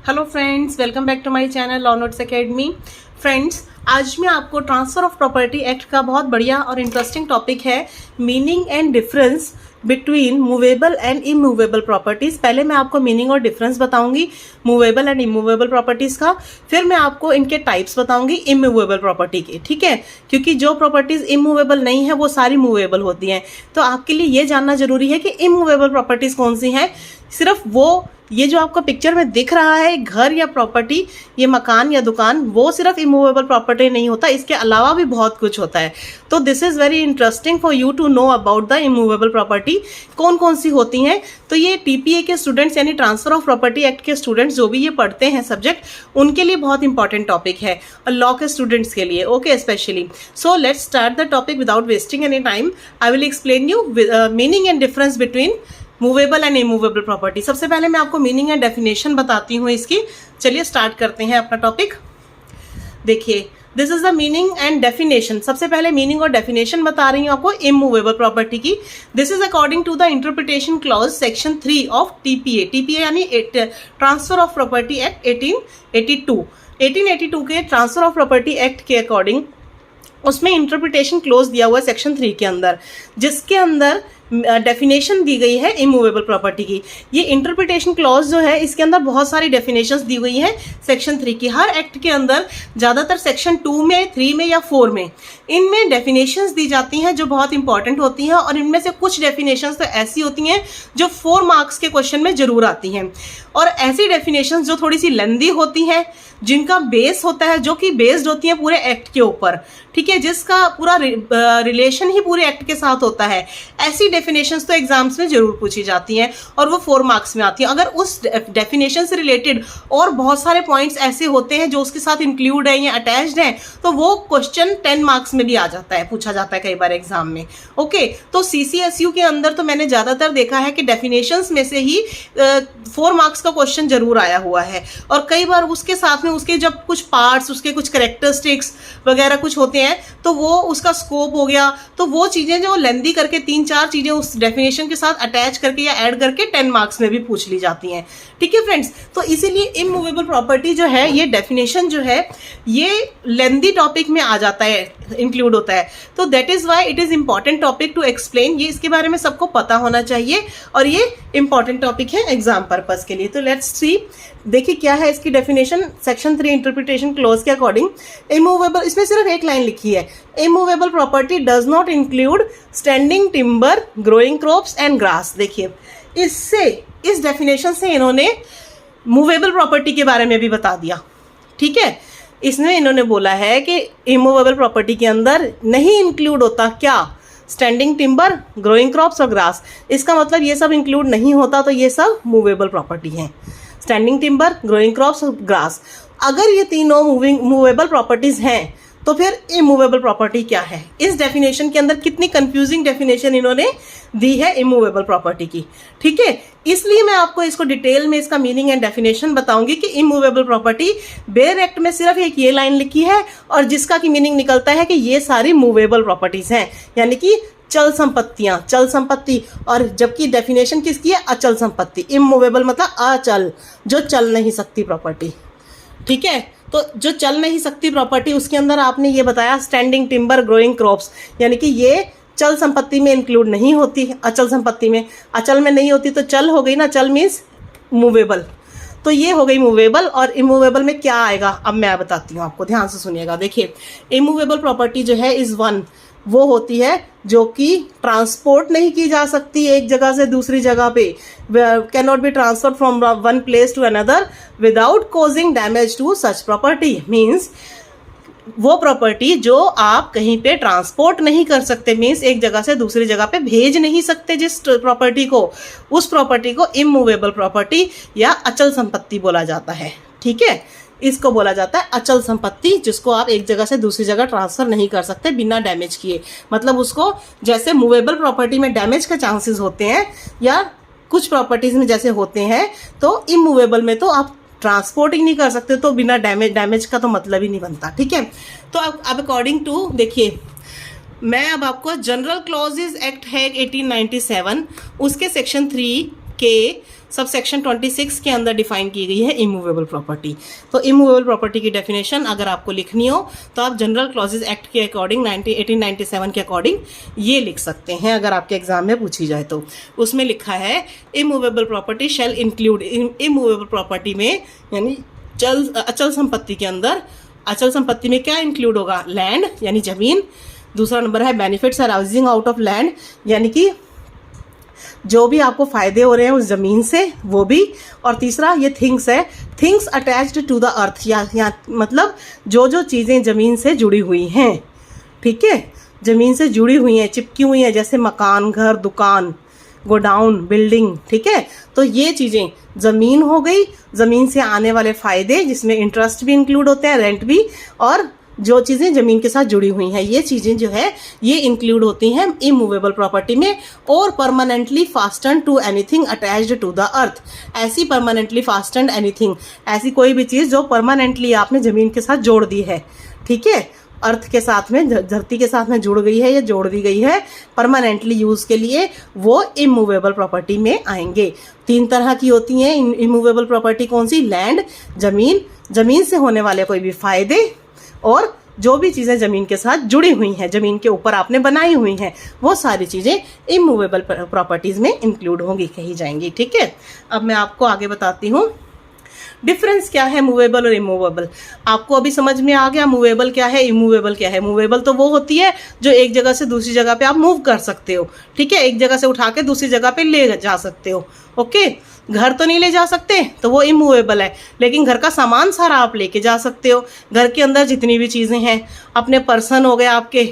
Hello friends, welcome back to my channel law notes academy. Friends, आज मैं आपको transfer of property act का बहुत बढ़िया और इंटरेस्टिंग टॉपिक है meaning and difference between movable and immovable properties. पहले मैं आपको मीनिंग और डिफरेंस बताऊंगी मूवेबल एंड इमूवेबल प्रॉपर्टीज़ का, फिर मैं आपको इनके टाइप्स बताऊंगी इमूवेबल प्रॉपर्टी के। ठीक है, क्योंकि जो प्रॉपर्टीज़ इमूवेबल नहीं है वो सारी मूवेबल होती हैं। तो आपके लिए ये जानना जरूरी है कि इमूवेबल प्रॉपर्टीज़ कौन सी हैं। सिर्फ वो ये जो आपको पिक्चर में दिख रहा है घर या प्रॉपर्टी, ये मकान या दुकान, वो सिर्फ इमूवेबल प्रॉपर्टी नहीं होता, इसके अलावा भी बहुत कुछ होता है। तो this is very interesting for you to know about the immovable property कौन कौन सी होती हैं। तो ये टीपीए के स्टूडेंट्स यानी ट्रांसफर ऑफ प्रॉपर्टी एक्ट के स्टूडेंट्स जो भी ये पढ़ते हैं सब्जेक्ट, उनके लिए बहुत इंपॉर्टेंट टॉपिक है और लॉ के स्टूडेंट्स के लिए okay specially. So let's start the topic without wasting any time. I will explain you meaning and difference between movable and immovable property. सबसे पहले मैं आपको मीनिंग एंड डेफिनेशन बताती हूँ इसकी। चलिए स्टार्ट करते हैं अपना टॉपिक। देखिए, this is the meaning and definition. सबसे पहले मीनिंग और डेफिनेशन बता रही हूँ आपको इमूवेबल प्रॉपर्टी की। This is according to the interpretation clause section 3 of TPA. TPA यानी ट्रांसफर ऑफ प्रॉपर्टी एक्ट 1882 के ट्रांसफर ऑफ प्रॉपर्टी एक्ट के अकॉर्डिंग उसमें इंटरप्रिटेशन क्लोज दिया हुआ है सेक्शन 3 के अंदर, जिसके अंदर डेफिनेशन दी गई है इमूवेबल प्रॉपर्टी की। ये इंटरप्रिटेशन क्लॉज जो है इसके अंदर बहुत सारी डेफिनेशंस दी हुई हैं सेक्शन 3 की। हर एक्ट के अंदर ज़्यादातर सेक्शन 2 में, 3 में या 4 में इनमें डेफिनेशंस दी जाती हैं जो बहुत इंपॉर्टेंट होती हैं, और इनमें से कुछ डेफिनेशंस तो ऐसी होती हैं जो 4 मार्क्स के क्वेश्चन में जरूर आती हैं, और ऐसी डेफिनेशंस जो थोड़ी सी लेंदी होती हैं, जिनका बेस होता है, जो कि बेस्ड होती हैं पूरे एक्ट के ऊपर। ठीक है, जिसका पूरा रिलेशन ही पूरे एक्ट के साथ होता है, ऐसी डेफिनेशंस तो एग्जाम्स में जरूर पूछी जाती हैं और वो 4 मार्क्स में आती हैं। अगर उस डेफिनेशन से रिलेटेड और बहुत सारे पॉइंट्स ऐसे होते हैं जो उसके साथ इंक्लूड है या अटैच्ड हैं, तो वो क्वेश्चन 10 मार्क्स में भी आ जाता है, पूछा जाता है कई बार एग्जाम में। ओके, तो सीसीएसयू के अंदर तो मैंने ज्यादातर देखा है कि डेफिनेशंस में से ही 4 मार्क्स का क्वेश्चन जरूर आया हुआ है, और कई बार उसके साथ में उसके जब कुछ पार्ट्स, उसके कुछ कैरेक्टरिस्टिक्स वगैरह कुछ होते हैं, तो वो उसका स्कोप हो गया, तो वो चीजें जो लेंदी करके 3-4 चीजें उस डेफिनेशन के साथ अटैच करके या ऐड करके 10 मार्क्स में भी पूछ ली जाती हैं। ठीक है फ्रेंड्स, तो इसीलिए इमूवेबल प्रॉपर्टी जो है, ये डेफिनेशन जो है, ये लेंदी टॉपिक में आ जाता है, इंक्लूड होता है। तो that is why it is important topic to explain. ये इसके बारे में सबको पता होना चाहिए और ये इंपॉर्टेंट टॉपिक है एग्जाम पर्पज के लिए। तो लेट्स सी, देखिए क्या है इसकी डेफिनेशन सेक्शन 3 इंटरप्रिटेशन क्लॉज के अकॉर्डिंग। इमूवेबल, इसमें सिर्फ एक लाइन लिखी है, immovable property does not include standing timber, growing crops and grass. देखिए, इस डेफिनेशन से इन्होंने मूवेबल प्रॉपर्टी के बारे में भी बता दिया। ठीक है, इसमें इन्होंने बोला है कि इमूवेबल प्रॉपर्टी के अंदर नहीं इंक्लूड होता क्या, स्टैंडिंग टिम्बर, ग्रोइंग क्रॉप्स और ग्रास। इसका मतलब ये सब इंक्लूड नहीं होता, तो ये सब मूवेबल प्रॉपर्टी हैं, स्टैंडिंग टिम्बर, ग्रोइंग क्रॉप्स और ग्रास। अगर ये तीनों मूवेबल प्रॉपर्टीज हैं, तो फिर इमूवेबल प्रॉपर्टी क्या है। इस डेफिनेशन के अंदर कितनी कंफ्यूजिंग डेफिनेशन इन्होंने दी है इमूवेबल प्रॉपर्टी की। ठीक है, इसलिए मैं आपको इसको डिटेल में इसका मीनिंग एंड डेफिनेशन बताऊंगी कि इमूवेबल प्रॉपर्टी, बेयर एक्ट में सिर्फ एक ये लाइन लिखी है और जिसका की मीनिंग निकलता है कि ये सारी मूवेबल प्रॉपर्टीज हैं, यानी कि चल संपत्तियां, चल संपत्ति, और जबकि डेफिनेशन किसकी है, अचल संपत्ति। इमूवेबल मतलब अचल, जो चल नहीं सकती प्रॉपर्टी। ठीक है, तो जो चल नहीं सकती प्रॉपर्टी, उसके अंदर आपने ये बताया स्टैंडिंग टिम्बर, ग्रोइंग क्रॉप्स, यानी कि ये चल संपत्ति में इंक्लूड नहीं होती, अचल संपत्ति में। अचल में नहीं होती तो चल हो गई ना, चल मीन्स मूवेबल, तो ये हो गई मूवेबल। और इमूवेबल में क्या आएगा, अब मैं बताती हूँ आपको, ध्यान से सुनिएगा। देखिए, इमूवेबल प्रॉपर्टी जो है इज वन, वो होती है जो कि ट्रांसपोर्ट नहीं की जा सकती एक जगह से दूसरी जगह पे, can not be transfer from one place to another without causing damage to such property. Means वो प्रॉपर्टी जो आप कहीं पे ट्रांसपोर्ट नहीं कर सकते, मीन्स एक जगह से दूसरी जगह पे भेज नहीं सकते जिस प्रॉपर्टी को, उस प्रॉपर्टी को इमूवेबल प्रॉपर्टी या अचल संपत्ति बोला जाता है। ठीक है, इसको बोला जाता है अचल संपत्ति, जिसको आप एक जगह से दूसरी जगह ट्रांसफर नहीं कर सकते बिना डैमेज किए। मतलब उसको, जैसे मूवेबल प्रॉपर्टी में डैमेज का चांसेस होते हैं या कुछ प्रॉपर्टीज में जैसे होते हैं, तो इमूवेबल में तो आप ट्रांसपोर्ट ही नहीं कर सकते, तो बिना डैमेज का तो मतलब ही नहीं बनता। ठीक है, तो अब अकॉर्डिंग टू, देखिए मैं अब आपको जनरल क्लॉजेज एक्ट है 1897, उसके सेक्शन 3 के सब सेक्शन 26 के अंदर डिफाइन की गई है इमूवेबल प्रॉपर्टी। तो इमूवेबल प्रॉपर्टी की डेफिनेशन अगर आपको लिखनी हो तो आप जनरल क्लॉजेज एक्ट के अकॉर्डिंग 1897 के अकॉर्डिंग ये लिख सकते हैं, अगर आपके एग्जाम में पूछी जाए तो। उसमें लिखा है immovable property shall include, immovable property में यानी अचल संपत्ति के अंदर, अचल संपत्ति में क्या इंक्लूड होगा, लैंड यानी जमीन। दूसरा नंबर है benefits arising out of land, यानी कि जो भी आपको फायदे हो रहे हैं उस जमीन से वो भी। और तीसरा ये थिंग्स है, things attached to the earth, या मतलब जो जो चीज़ें ज़मीन से जुड़ी हुई हैं, ठीक है, ज़मीन से जुड़ी हुई हैं, चिपकी हुई हैं, जैसे मकान, घर, दुकान, गोडाउन, बिल्डिंग, ठीक है। तो ये चीज़ें ज़मीन हो गई, ज़मीन से आने वाले फ़ायदे जिसमें इंटरेस्ट भी इंक्लूड होते हैं, रेंट भी, और जो चीज़ें ज़मीन के साथ जुड़ी हुई हैं ये चीज़ें जो है ये इंक्लूड होती हैं इमूवेबल प्रॉपर्टी में। और permanently fasten to anything attached to the earth, ऐसी परमानेंटली फास्टन एनीथिंग, ऐसी कोई भी चीज़ जो परमानेंटली आपने ज़मीन के साथ जोड़ दी है, ठीक है, अर्थ के साथ में, धरती के साथ में जुड़ गई है या जोड़ दी गई है परमानेंटली यूज़ के लिए, वो इमूवेबल प्रॉपर्टी में आएंगे। 3 तरह की होती हैं इमूवेबल प्रॉपर्टी, कौन सी, लैंड, ज़मीन, ज़मीन से होने वाले कोई भी फायदे, और जो भी चीज़ें ज़मीन के साथ जुड़ी हुई हैं, ज़मीन के ऊपर आपने बनाई हुई हैं, वो सारी चीज़ें इमूवेबल प्रॉपर्टीज़ में इंक्लूड होंगी, कही जाएंगी, ठीक है। अब मैं आपको आगे बताती हूँ डिफरेंस क्या है मूवेबल और इमूवेबल। आपको अभी समझ में आ गया मूवेबल क्या है, इमूवेबल क्या है। मूवेबल तो वो होती है जो एक जगह से दूसरी जगह पे आप मूव कर सकते हो, ठीक है, एक जगह से उठा के दूसरी जगह पे ले जा सकते हो, ओके। घर तो नहीं ले जा सकते तो वो इमूवेबल है, लेकिन घर का सामान सारा आप लेके जा सकते हो। घर के अंदर जितनी भी चीज़ें हैं, अपने पर्सन हो गए आपके,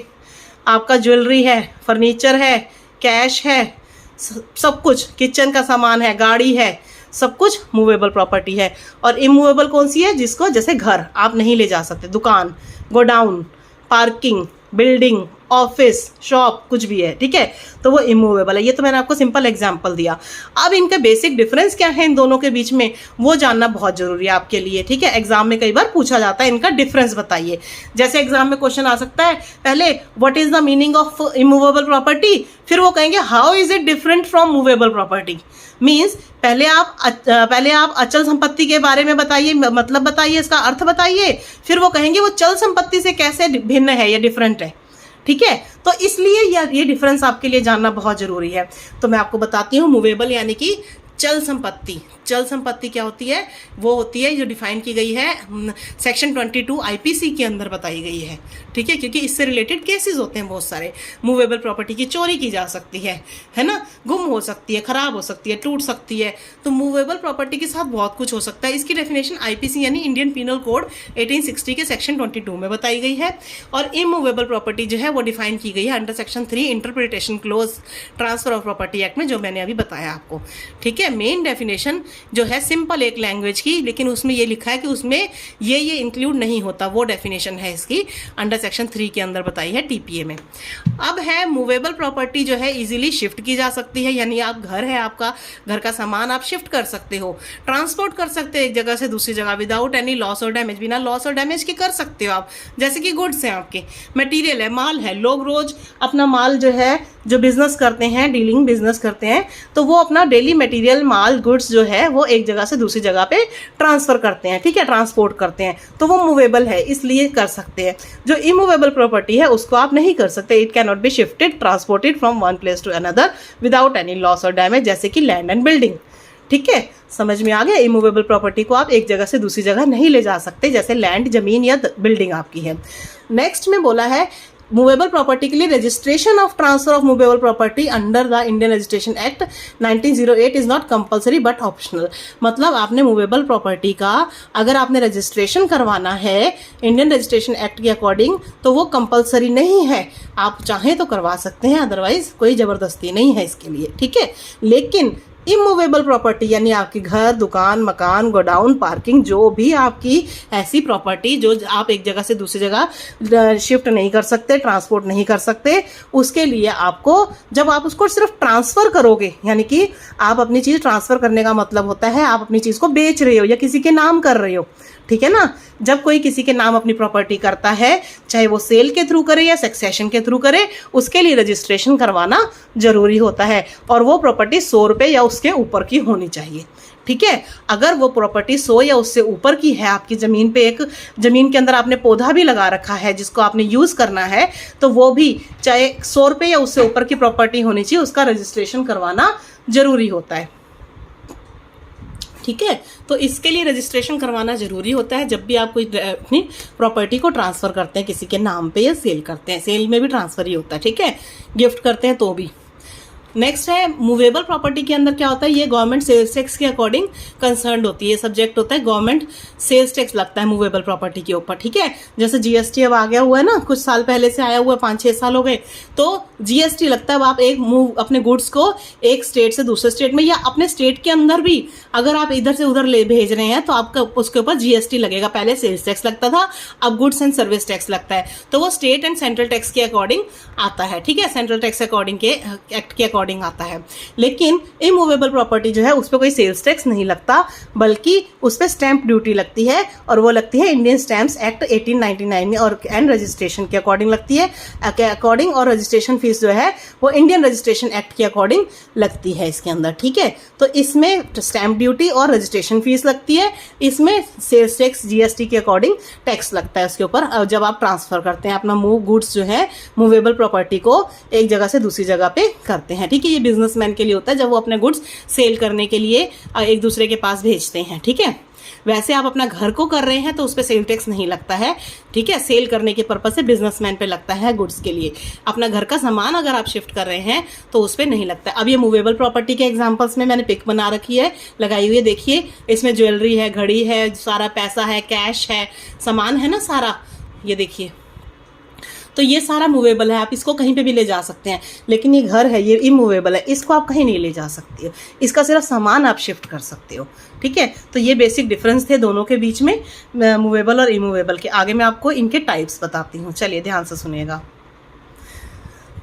आपका ज्वेलरी है, फर्नीचर है, कैश है, सब कुछ, किचन का सामान है, गाड़ी है, सब कुछ मूवेबल प्रॉपर्टी है। और इमूवेबल कौन सी है, जिसको, जैसे घर आप नहीं ले जा सकते, दुकान, godown, parking, building, office, shop, कुछ भी है, ठीक है, तो वो इमूवेबल है। ये तो मैंने आपको सिंपल एग्जांपल दिया। अब इनका बेसिक डिफरेंस क्या है इन दोनों के बीच में, वो जानना बहुत जरूरी है आपके लिए, ठीक है। एग्जाम में कई बार पूछा जाता है इनका डिफरेंस बताइए। जैसे एग्जाम में क्वेश्चन आ सकता है, पहले what is the meaning of immovable property, फिर वो कहेंगे how is it different from movable property. Means पहले आप अचल संपत्ति के बारे में बताइए, मतलब बताइए, इसका अर्थ बताइए, फिर वो कहेंगे वो चल संपत्ति से कैसे भिन्न है या डिफरेंट है, ठीक है। तो इसलिए ये डिफरेंस आपके लिए जानना बहुत जरूरी है। तो मैं आपको बताती हूँ मूवेबल यानी कि चल संपत्ति। चल संपत्ति क्या होती है, वो होती है जो डिफाइन की गई है सेक्शन 22 आईपीसी के अंदर बताई गई है, ठीक है, क्योंकि इससे रिलेटेड केसेस होते हैं बहुत सारे। मूवेबल प्रॉपर्टी की चोरी की जा सकती है ना, गुम हो सकती है, खराब हो सकती है, टूट सकती है। तो मूवेबल प्रॉपर्टी के साथ बहुत कुछ हो सकता है। इसकी डेफिनेशन आईपीसी यानी इंडियन पीनल कोड 1860 के सेक्शन 22 में बताई गई है। और इमूवेबल प्रॉपर्टी जो है वो डिफाइन की गई है under section 3 interpretation close transfer of property act में, जो मैंने अभी बताया आपको, ठीक है। मेन डेफिनेशन जो है सिंपल एक लैंग्वेज की, लेकिन उसमें ये लिखा है कि उसमें ये इंक्लूड नहीं होता, वो डेफिनेशन है इसकी अंडर सेक्शन 3 के अंदर बताई है टीपीए में। अब है मूवेबल प्रॉपर्टी जो है इजीली शिफ्ट की जा सकती है, यानी आप घर है आपका, घर का सामान आप शिफ्ट कर सकते हो, ट्रांसपोर्ट कर सकते हो एक जगह से दूसरी जगह विदाउट एनी लॉस और डैमेज, बिना लॉस और डैमेज के कर सकते हो आप। जैसे कि गुड्स हैं आपके, मटेरियल है, माल है, लोग रोज अपना माल जो है, जो बिजनेस करते हैं, डीलिंग बिजनेस करते हैं, तो वो अपना डेली मटेरियल, माल, गुड्स जो है वो एक जगह से दूसरी जगह पे ट्रांसफर करते हैं, ठीक है, ट्रांसपोर्ट करते हैं, तो वो मूवेबल है, इसलिए कर सकते हैं। जो इमूवेबल प्रॉपर्टी है उसको आप नहीं कर सकते। It can not be shifted, transported from one place to another without any loss और डैमेज, जैसे कि लैंड एंड बिल्डिंग, ठीक है। समझ में आ गया, इमूवेबल प्रॉपर्टी को आप एक जगह से दूसरी जगह नहीं ले जा सकते, जैसे लैंड, जमीन या बिल्डिंग आपकी है। नेक्स्ट में बोला है मूवेबल प्रॉपर्टी के लिए registration of transfer of movable property under the Indian registration act 1908 is not compulsory but optional. मतलब आपने मूवेबल प्रॉपर्टी का अगर आपने रजिस्ट्रेशन करवाना है इंडियन रजिस्ट्रेशन एक्ट के अकॉर्डिंग, तो वो कंपलसरी नहीं है, आप चाहें तो करवा सकते हैं, अदरवाइज कोई जबरदस्ती नहीं है इसके लिए, ठीक है। लेकिन इमूवेबल प्रॉपर्टी यानी आपकी घर, दुकान, मकान, गोडाउन, पार्किंग, जो भी आपकी ऐसी प्रॉपर्टी जो आप एक जगह से दूसरी जगह शिफ्ट नहीं कर सकते, ट्रांसपोर्ट नहीं कर सकते, उसके लिए आपको, जब आप उसको सिर्फ ट्रांसफर करोगे, यानी कि आप अपनी चीज़ ट्रांसफर करने का मतलब होता है आप अपनी चीज़ को बेच रहे हो या किसी के नाम कर रहे हो, ठीक है ना। जब कोई किसी के नाम अपनी प्रॉपर्टी करता है, चाहे वो सेल के थ्रू करे या सक्सेशन के थ्रू करे, उसके लिए रजिस्ट्रेशन करवाना जरूरी होता है। और वो प्रॉपर्टी 100 रुपये या उसके ऊपर की होनी चाहिए। ठीक है, अगर वो प्रॉपर्टी 100 या उससे ऊपर की है, आपकी ज़मीन पे एक ज़मीन के अंदर आपने पौधा भी लगा रखा है जिसको आपने यूज़ करना है, तो वो भी चाहे 100 रुपये या उससे ऊपर की प्रॉपर्टी होनी चाहिए, उसका रजिस्ट्रेशन करवाना ज़रूरी होता है। ठीक है, तो इसके लिए रजिस्ट्रेशन करवाना ज़रूरी होता है जब भी आप कोई अपनी प्रॉपर्टी को ट्रांसफ़र करते हैं किसी के नाम पे या सेल करते हैं। सेल में भी ट्रांसफ़र ही होता है, ठीक है, गिफ्ट करते हैं तो भी। नेक्स्ट है मूवेबल प्रॉपर्टी के अंदर क्या होता है, ये गवर्नमेंट सेल्स टैक्स के अकॉर्डिंग कंसर्न होती है, ये सब्जेक्ट होता है, गवर्नमेंट सेल्स टैक्स लगता है मूवेबल प्रॉपर्टी के ऊपर। ठीक है, जैसे जीएसटी अब आ गया हुआ है ना, कुछ साल पहले से आया हुआ है, 5-6 साल हो गए, तो जीएसटी लगता है। अब आप एक मूव अपने गुड्स को एक स्टेट से दूसरे स्टेट में या अपने स्टेट के अंदर भी अगर आप इधर से उधर ले भेज रहे हैं तो आपका उसके ऊपर जीएसटी लगेगा। पहले सेल्स टैक्स लगता था, अब गुड्स एंड सर्विस टैक्स लगता है, तो वो स्टेट एंड सेंट्रल टैक्स के अकॉर्डिंग आता है। ठीक है, सेंट्रल टैक्स अकॉर्डिंग के एक्ट के अकॉर्डिंग आता है। लेकिन इमूवेबल प्रॉपर्टी जो है उस पर कोई सेल्स टैक्स नहीं लगता, बल्कि उस पर स्टैंप ड्यूटी लगती है, और वो लगती है इंडियन स्टैम्प्स एक्ट 1899 में और एंड रजिस्ट्रेशन के अकॉर्डिंग लगती है अकॉर्डिंग, और रजिस्ट्रेशन फीस जो है वो इंडियन रजिस्ट्रेशन एक्ट के अकॉर्डिंग लगती है इसके अंदर। ठीक है, तो इसमें स्टैंप ड्यूटी और रजिस्ट्रेशन फीस लगती है, इसमें सेल्स टैक्स जीएसटी के अकॉर्डिंग टैक्स लगता है उसके ऊपर जब आप ट्रांसफर करते हैं अपना गुड्स जो है मूवेबल प्रॉपर्टी को एक जगह से दूसरी जगह पे करते हैं। ठीक है, ये बिजनेसमैन के लिए होता है जब वो अपने गुड्स सेल करने के लिए एक दूसरे के पास भेजते हैं। ठीक है, वैसे आप अपना घर को कर रहे हैं तो उस पर सेल टैक्स नहीं लगता है। ठीक है, सेल करने के पर्पज से बिजनेसमैन पे लगता है गुड्स के लिए। अपना घर का सामान अगर आप शिफ्ट कर रहे हैं तो उस पर नहीं लगता। अब ये मूवेबल प्रॉपर्टी के एग्जांपल्स में मैंने पिक बना रखी है, लगाई हुई है, देखिए इसमें ज्वेलरी है, घड़ी है, सारा पैसा है, कैश है, सामान है ना सारा, ये देखिए, तो ये सारा मूवेबल है, आप इसको कहीं पे भी ले जा सकते हैं। लेकिन ये घर है, ये इमूवेबल है, इसको आप कहीं नहीं ले जा सकते हो, इसका सिर्फ सामान आप शिफ्ट कर सकते हो। ठीक है, तो ये बेसिक डिफरेंस थे दोनों के बीच में, मूवेबल और इमूवेबल के। आगे मैं आपको इनके टाइप्स बताती हूँ, चलिए ध्यान से सुनिएगा।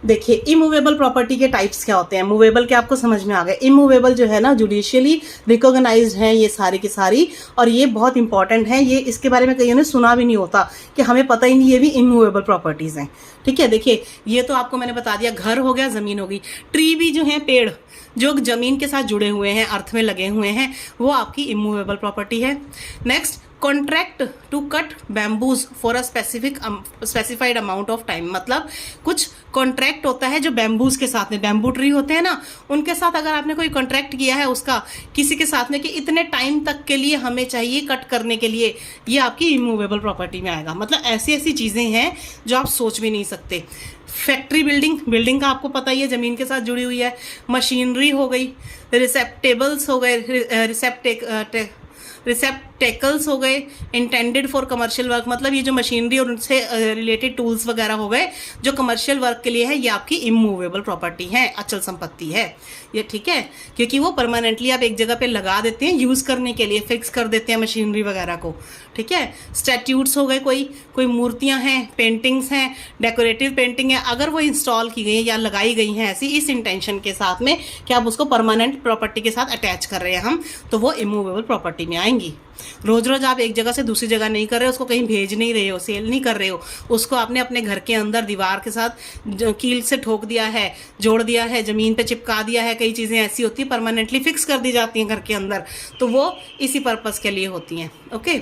देखिए इमूवेबल प्रॉपर्टी के टाइप्स क्या होते हैं। मूवेबल के आपको समझ में आ गए। इमूवेबल जो है ना जुडिशियली रिकॉग्नाइज्ड हैं ये सारी की सारी, और ये बहुत इंपॉर्टेंट है। ये इसके बारे में कईयों ने सुना भी नहीं होता कि हमें पता ही नहीं ये भी इमूवेबल प्रॉपर्टीज हैं। ठीक है, देखिए ये तो आपको मैंने बता दिया, घर हो गया, जमीन होगी। ट्री भी जो है, पेड़ जो जमीन के साथ जुड़े हुए हैं, अर्थ में लगे हुए हैं, वो आपकी इमूवेबल प्रॉपर्टी है। Next, contract to cut bamboos for a specified amount of time, मतलब कुछ कॉन्ट्रैक्ट होता है जो बैम्बूज के साथ में, बैम्बू ट्री होते हैं ना, उनके साथ अगर आपने कोई कॉन्ट्रैक्ट किया है उसका किसी के साथ में कि इतने टाइम तक के लिए हमें चाहिए कट करने के लिए, ये आपकी इमूवेबल प्रॉपर्टी में आएगा। मतलब ऐसी ऐसी चीज़ें हैं जो आप सोच भी नहीं सकते। फैक्ट्री बिल्डिंग का आपको पता ही है, ज़मीन के साथ जुड़ी हुई है। मशीनरी हो गई, रिसेप्टेबल्स हो गए, रिसेप्टेकल्स हो गए, इंटेंडेड फॉर कमर्शियल वर्क, मतलब ये जो मशीनरी और उनसे रिलेटेड टूल्स वगैरह हो गए जो कमर्शियल वर्क के लिए है, ये आपकी इमूवेबल प्रॉपर्टी है, अचल संपत्ति है ये। ठीक है, क्योंकि वो परमानेंटली आप एक जगह पे लगा देते हैं यूज़ करने के लिए, फिक्स कर देते हैं मशीनरी वगैरह को। ठीक है, स्टैट्यूट्स हो गए, कोई मूर्तियाँ हैं, पेंटिंग्स हैं, डेकोरेटिव पेंटिंग है, अगर वो इंस्टॉल की गई है या लगाई गई हैं ऐसी इस इंटेंशन के साथ में कि आप उसको परमानेंट प्रॉपर्टी के साथ अटैच कर रहे हैं हम, तो वो इमूवेबल प्रॉपर्टी में आएंगी। रोज रोज आप एक जगह से दूसरी जगह नहीं कर रहे हो, उसको कहीं भेज नहीं रहे हो, सेल नहीं कर रहे हो, उसको आपने अपने घर के अंदर दीवार के साथ कील से ठोक दिया है, जोड़ दिया है, जमीन पे चिपका दिया है। कई चीज़ें ऐसी होती है परमानेंटली फिक्स कर दी जाती हैं घर के अंदर, तो वो इसी पर्पज़ के लिए होती हैं। ओके,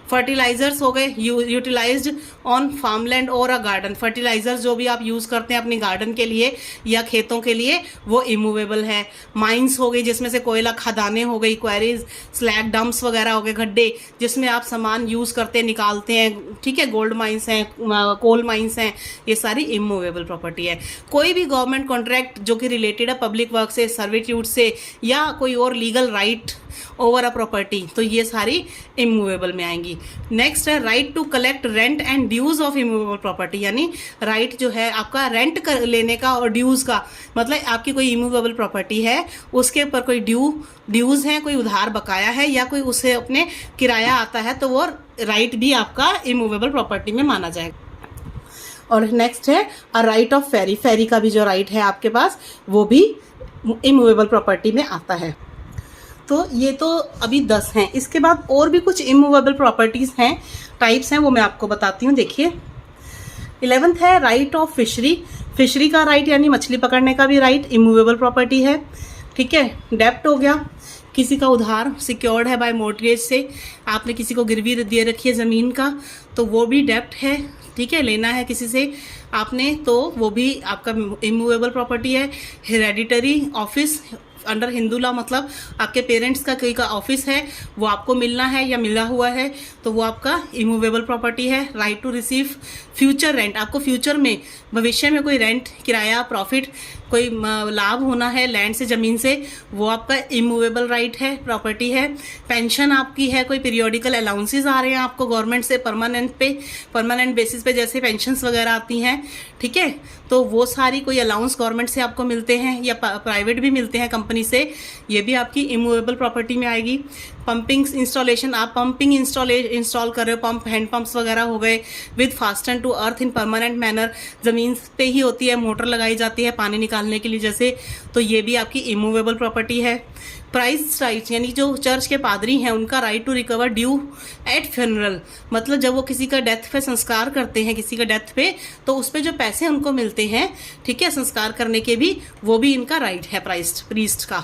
फर्टिलाइजर्स हो गए, यूटिलाइज्ड ऑन फार्मलैंड और अ गार्डन। फर्टिलाइजर्स जो भी आप यूज़ करते हैं अपनी गार्डन के लिए या खेतों के लिए, वो इमूवेबल है। माइंस हो गई, जिसमें से कोयला खदानें हो गई, क्वेरीज, स्लैग डंप्स वगैरह हो गए, गड्ढे जिसमें आप सामान यूज़ करते हैं, निकालते हैं। ठीक है, गोल्ड माइंस हैं, कोल माइंस हैं, ये सारी इमूवेबल प्रॉपर्टी है। कोई भी गवर्नमेंट कॉन्ट्रैक्ट जो कि रिलेटेड है पब्लिक वर्क से, सर्विट्यूड से, या कोई और legal right over a property, तो ये सारी इमूवेबल में आएंगी। नेक्स्ट है right to collect rent and dues of immovable property, यानी राइट जो है आपका रेंट लेने का और ड्यूज का, मतलब आपकी कोई इमूवेबल प्रॉपर्टी है उसके ऊपर कोई ड्यूज है, कोई उधार बकाया है, या कोई उसे अपने किराया आता है, तो वो राइट भी आपका इमूवेबल प्रॉपर्टी में माना जाएगा। और नेक्स्ट है अ राइट ऑफ फेरी। फेरी का भी जो राइट है आपके पास, वो भी इमूवेबल प्रॉपर्टी में आता है। तो ये तो अभी 10 हैं। इसके बाद और भी कुछ इमूवेबल प्रॉपर्टीज़ हैं, टाइप्स हैं, वो मैं आपको बताती हूँ। देखिए 11th है राइट ऑफ फिशरी। फिशरी का राइट यानी मछली पकड़ने का भी राइट इमूवेबल प्रॉपर्टी है। ठीक है। डेप्ट हो गया, किसी का उधार सिक्योर्ड है बाय मॉर्गेज से, आपने किसी को गिरवी दे रखी है ज़मीन का, तो वो भी डेप्ट है, ठीक है, लेना है किसी से आपने, तो वो भी आपका इमूवेबल प्रॉपर्टी है। Hereditary office under Hindu law, मतलब आपके पेरेंट्स का कोई का ऑफिस है वो आपको मिलना है या मिला हुआ है, तो वो आपका इमूवेबल प्रॉपर्टी है। Right to receive future rent, आपको फ्यूचर में भविष्य में कोई रेंट, किराया, प्रॉफिट, कोई लाभ होना है लैंड से, ज़मीन से, वो आपका इमूवेबल राइट है, प्रॉपर्टी है। पेंशन आपकी है, कोई पीरियोडिकल अलाउंसेस आ रहे हैं आपको गवर्नमेंट से परमानेंट बेसिस पे, जैसे पेंशन्स वगैरह आती हैं, ठीक है, तो वो सारी कोई अलाउंस गवर्नमेंट से आपको मिलते हैं या प्राइवेट भी मिलते हैं कंपनी से, ये भी आपकी इमूवेबल प्रॉपर्टी में आएगी। पंपिंग इंस्टॉलेशन, आप पंपिंग इंस्टॉल कर रहे हो, पंप, हैंड पंप्स वगैरह हो गए with fasten to earth in permanent manner, ज़मीन पे ही होती है, मोटर लगाई जाती है पानी निकालने के लिए जैसे, तो ये भी आपकी इमूवेबल प्रॉपर्टी है। प्राइस राइट, यानी जो चर्च के पादरी हैं उनका right to recover due at funeral, मतलब जब वो किसी का डेथ पे संस्कार करते हैं, किसी का डेथ पे, तो उस पे जो पैसे उनको मिलते हैं, ठीक है, संस्कार करने के भी, वो भी इनका राइट है प्रीस्ट का।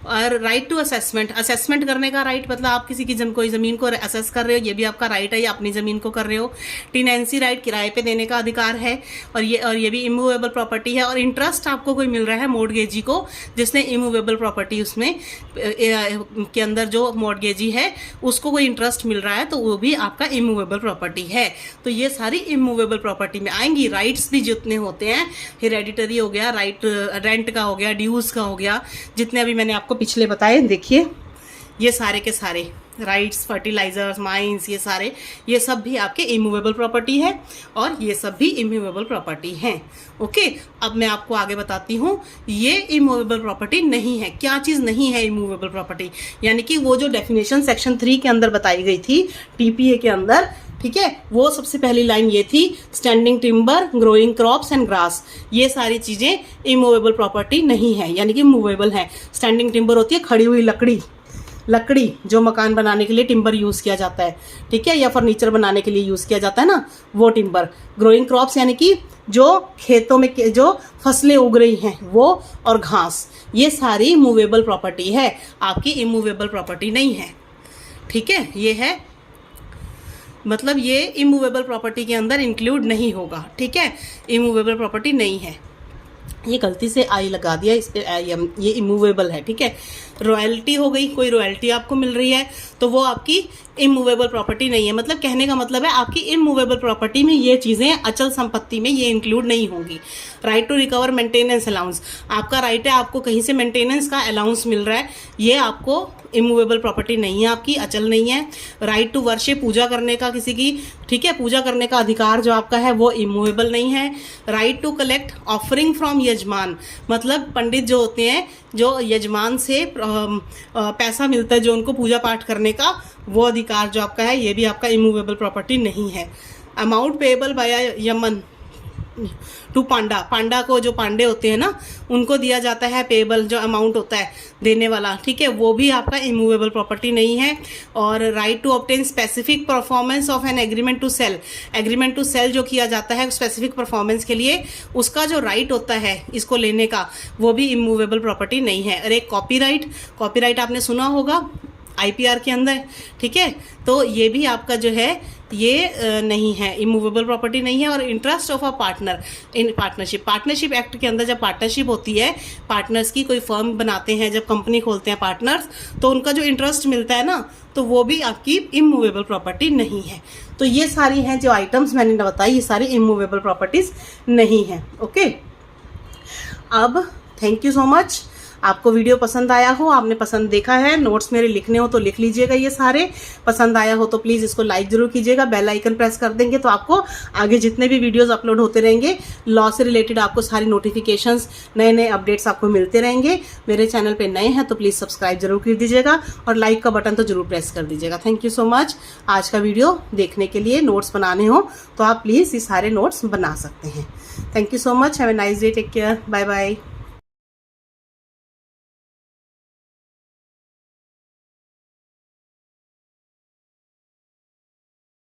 और राइट टू असेसमेंट करने का राइट, मतलब आप किसी की कोई ज़मीन को असेस कर रहे हो, ये भी आपका राइट है, या अपनी ज़मीन को कर रहे हो। टेनेंसी राइट, किराए पे देने का अधिकार है, और ये भी इमूवेबल प्रॉपर्टी है। और इंटरेस्ट आपको कोई मिल रहा है मॉर्गेजी को, जिसने इमूवेबल प्रॉपर्टी उसमें के अंदर जो मॉर्गेजी है उसको कोई इंटरेस्ट मिल रहा है, तो वो भी आपका इमूवेबल प्रॉपर्टी है। तो ये सारी इमूवेबल प्रॉपर्टी में आएंगी। राइट्स भी जितने होते हैं, हेरेडिटरी हो गया, राइट रेंट का हो गया, ड्यूज का हो गया, जितने अभी मैंने आपको पिछले बताए, देखिए ये सारे के सारे राइट्स, फर्टिलाइजर्स, माइंस, ये सब भी आपके इमूवेबल प्रॉपर्टी है, और ये सब भी इमूवेबल प्रॉपर्टी हैं। ओके, अब मैं आपको आगे बताती हूँ ये इमूवेबल प्रॉपर्टी नहीं है। क्या चीज़ नहीं है इमूवेबल प्रॉपर्टी, यानी कि वो जो डेफिनेशन सेक्शन 3 के अंदर बताई गई थी टीपीए के अंदर, ठीक है, वो सबसे पहली लाइन ये थी, standing timber, growing crops and grass, ये सारी चीज़ें इमूवेबल प्रॉपर्टी नहीं है, यानी कि मूवेबल है। स्टैंडिंग टिम्बर होती है खड़ी हुई लकड़ी जो मकान बनाने के लिए टिम्बर यूज़ किया जाता है, ठीक है, या फर्नीचर बनाने के लिए यूज़ किया जाता है ना, वो टिम्बर। ग्रोइंग क्रॉप्स यानी कि जो खेतों में जो फसलें उग रही हैं वो, और घास, ये सारी मूवेबल प्रॉपर्टी है, आपकी इमूवेबल प्रॉपर्टी नहीं है, ठीक है। ये है, मतलब ये इमूवेबल प्रॉपर्टी के अंदर इंक्लूड नहीं होगा, ठीक है, इमूवेबल प्रॉपर्टी नहीं है। ये गलती से आई लगा दिया, इस पे ये इमूवेबल है, ठीक है। रॉयल्टी हो गई, कोई रॉयल्टी आपको मिल रही है, तो वो आपकी इमूवेबल प्रॉपर्टी नहीं है। मतलब कहने का मतलब है आपकी इमूवेबल प्रॉपर्टी में ये चीज़ें, अचल संपत्ति में ये इंक्लूड नहीं होंगी। Right to recover maintenance allowance, आपका राइट है, आपको कहीं से मेंटेनेंस का अलाउंस मिल रहा है, ये आपको इमूवेबल प्रॉपर्टी नहीं है, आपकी अचल नहीं है। राइट टू वर्शिप, पूजा करने का किसी की, ठीक है, पूजा करने का अधिकार जो आपका है वो इमूवेबल नहीं है। Right to collect offering from यजमान, मतलब पंडित जो होते हैं, जो यजमान से पैसा मिलता है जो उनको पूजा पाठ करने का, वो अधिकार जो आपका है, ये भी आपका इमूवेबल प्रॉपर्टी नहीं है। Amount payable by Yaman to Panda को, जो पांडे होते हैं ना, उनको दिया जाता है पेएबल, जो अमाउंट होता है देने वाला, ठीक है, वो भी आपका इमूवेबल प्रॉपर्टी नहीं है। और right to obtain specific performance of an agreement to sell जो किया जाता है स्पेसिफिक परफॉर्मेंस के लिए, उसका जो राइट होता है इसको लेने का, वो भी इमूवेबल प्रॉपर्टी नहीं है। और एक कॉपीराइट आपने सुना होगा IPR के अंदर, ठीक है, तो ये भी आपका जो है ये नहीं है, इमूवेबल प्रॉपर्टी नहीं है। और interest of a partner in partnership act के अंदर जब पार्टनरशिप होती है, पार्टनर्स की कोई फर्म बनाते हैं, जब कंपनी खोलते हैं पार्टनर्स, तो उनका जो इंटरेस्ट मिलता है ना, तो वो भी आपकी इमूवेबल प्रॉपर्टी नहीं है। तो ये सारी हैं जो आइटम्स मैंने बताई, ये सारी इमूवेबल प्रॉपर्टीज नहीं है। ओके, अब थैंक यू सो मच। आपको वीडियो पसंद आया हो, आपने पसंद देखा है, नोट्स मेरे लिखने हो तो लिख लीजिएगा, ये सारे पसंद आया हो तो प्लीज़ इसको लाइक जरूर कीजिएगा, बेल आइकन प्रेस कर देंगे तो आपको आगे जितने भी वीडियोस अपलोड होते रहेंगे लॉ से रिलेटेड, आपको सारी नोटिफिकेशंस, नए नए अपडेट्स आपको मिलते रहेंगे। मेरे चैनल पे नए हैं तो प्लीज़ सब्सक्राइब जरूर कर दीजिएगा, और लाइक का बटन तो जरूर प्रेस कर दीजिएगा। थैंक यू सो मच आज का वीडियो देखने के लिए। नोट्स बनाने हो तो आप प्लीज़ ये सारे नोट्स बना सकते हैं। Thank you so much, have a nice day, take care, bye bye.